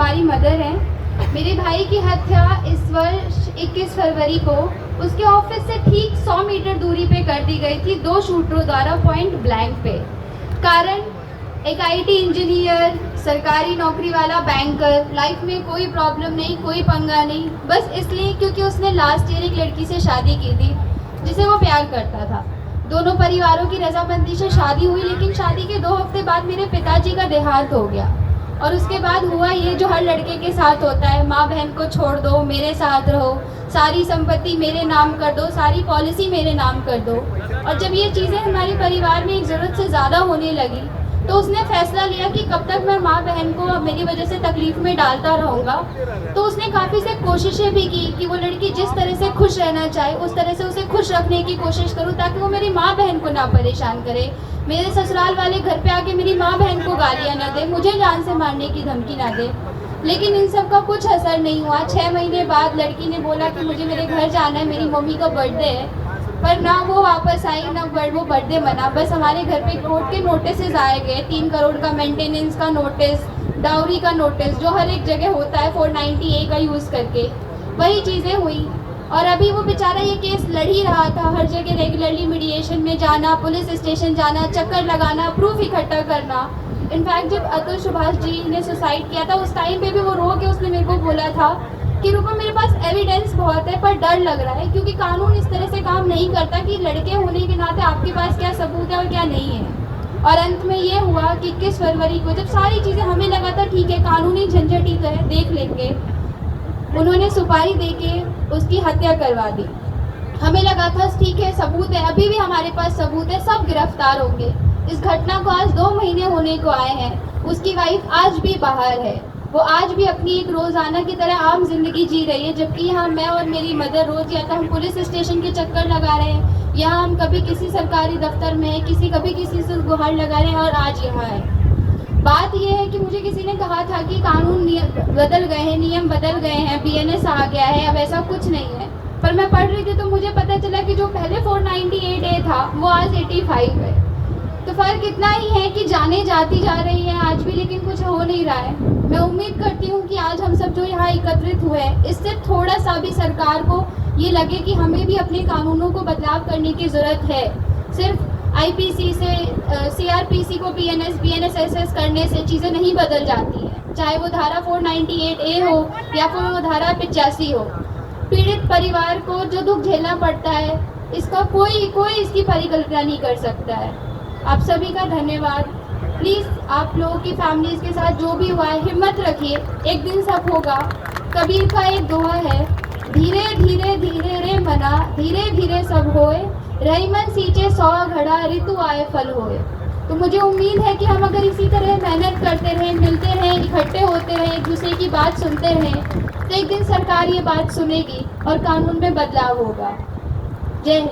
हमारी मदर हैं। मेरे भाई की हत्या इस वर्ष 21 फरवरी को उसके ऑफिस से ठीक 100 मीटर दूरी पे कर दी गई थी 2 शूटरों द्वारा पॉइंट ब्लैंक पे। कारण एक आईटी इंजीनियर, सरकारी नौकरी वाला बैंकर, लाइफ में कोई प्रॉब्लम नहीं, कोई पंगा नहीं, बस इसलिए क्योंकि उसने लास्ट ईयर एक लड़की से शादी की थी जिसे वो प्यार करता था। दोनों परिवारों की रजामंदी से शादी हुई, लेकिन शादी के 2 हफ्ते बाद मेरे पिताजी का देहांत हो गया। और उसके बाद हुआ ये जो हर लड़के के साथ होता है, माँ बहन को छोड़ दो, मेरे साथ रहो, सारी संपत्ति मेरे नाम कर दो, सारी पॉलिसी मेरे नाम कर दो। और जब ये चीज़ें हमारे परिवार में एक ज़रूरत से ज़्यादा होने लगी तो उसने फैसला लिया कि कब तक मैं माँ बहन को मेरी वजह से तकलीफ में डालता रहूँगा। तो उसने काफ़ी से कोशिशें भी की कि वो लड़की जिस तरह से खुश रहना चाहे उस तरह से उसे खुश रखने की कोशिश करूँ, ताकि वो मेरी माँ बहन को ना परेशान करे, मेरे ससुराल वाले घर पे आके मेरी माँ बहन को गालियाँ ना दे, मुझे जान से मारने की धमकी ना दे। लेकिन इन सब का कुछ असर नहीं हुआ। 6 महीने बाद लड़की ने बोला कि मुझे मेरे घर जाना है, मेरी मम्मी का बर्थडे है, पर ना वो वापस आई ना वो बर्थडे मना। बस हमारे घर पे कोर्ट के नोटिस आए गए, 3 करोड़ का मेंटेनेंस का नोटिस, डाउरी का नोटिस, जो हर एक जगह होता है 490A का यूज़ करके, वही चीज़ें हुई। और अभी वो बेचारा ये केस लड़ ही रहा था, हर जगह रेगुलरली मीडिएशन में जाना, पुलिस स्टेशन जाना, चक्कर लगाना, प्रूफ इकट्ठा करना। इनफैक्ट जब अतुल सुभाष जी ने सुसाइड किया था उस टाइम पे भी वो रो के उसने मेरे को बोला था कि रुको, मेरे पास एविडेंस बहुत है पर डर लग रहा है, क्योंकि कानून इस तरह से काम नहीं करता कि लड़के होने के नाते आपके पास क्या सबूत है और क्या नहीं है। और अंत में ये हुआ कि 21 फरवरी को जब सारी चीज़ें हमें लगा था ठीक है, कानूनी झंझट ही तो है, देख लेंगे, उन्होंने सुपारी दे के उसकी हत्या करवा दी। हमें लगा था ठीक है, सबूत है, अभी भी हमारे पास सबूत है, सब गिरफ्तार होंगे। इस घटना को आज 2 महीने होने को आए हैं। उसकी वाइफ आज भी बाहर है, वो आज भी अपनी एक रोज़ाना की तरह आम जिंदगी जी रही है, जबकि यहाँ मैं और मेरी मदर रोज़ या तो हम पुलिस स्टेशन के चक्कर लगा रहे हैं, यहाँ हम कभी किसी सरकारी दफ्तर में हैं, कभी किसी से गुहार लगा रहे हैं, और आज यहाँ है। बात यह है कि मुझे किसी ने कहा था कि कानून बदल गए हैं, नियम बदल गए हैं, BNS आ गया है, अब ऐसा कुछ नहीं है। पर मैं पढ़ रही थी तो मुझे पता चला कि जो पहले 498A था वो आज 85 है। तो फ़र्क इतना ही है कि जाने जाती जा रही है आज भी, लेकिन कुछ हो नहीं रहा है। मैं उम्मीद करती हूँ कि आज हम सब जो यहाँ एकत्रित हुए हैं, इससे थोड़ा सा भी सरकार को ये लगे कि हमें भी अपने कानूनों को बदलाव करने की ज़रूरत है। सिर्फ IPC से CRPC को BNSS करने से चीज़ें नहीं बदल जाती हैं, चाहे वो धारा 498A हो या फिर वो धारा 85 हो। पीड़ित परिवार को जो दुख झेलना पड़ता है, इसका कोई इसकी परिकल्पना नहीं कर सकता है। आप सभी का धन्यवाद। प्लीज़ आप लोगों की फैमिलीज़ के साथ जो भी हुआ है, हिम्मत रखिए, एक दिन सब होगा। कबीर का एक दोहा है, धीरे धीरे धीरे रे मना, धीरे धीरे सब होए, रही मन सींचे 100 घड़ा, ऋतु आए फल होए। तो मुझे उम्मीद है कि हम अगर इसी तरह मेहनत करते रहें, मिलते रहें, इकट्ठे होते रहें, एक दूसरे की बात सुनते रहें, तो एक दिन सरकार ये बात सुनेगी और कानून में बदलाव होगा। जय हिंद।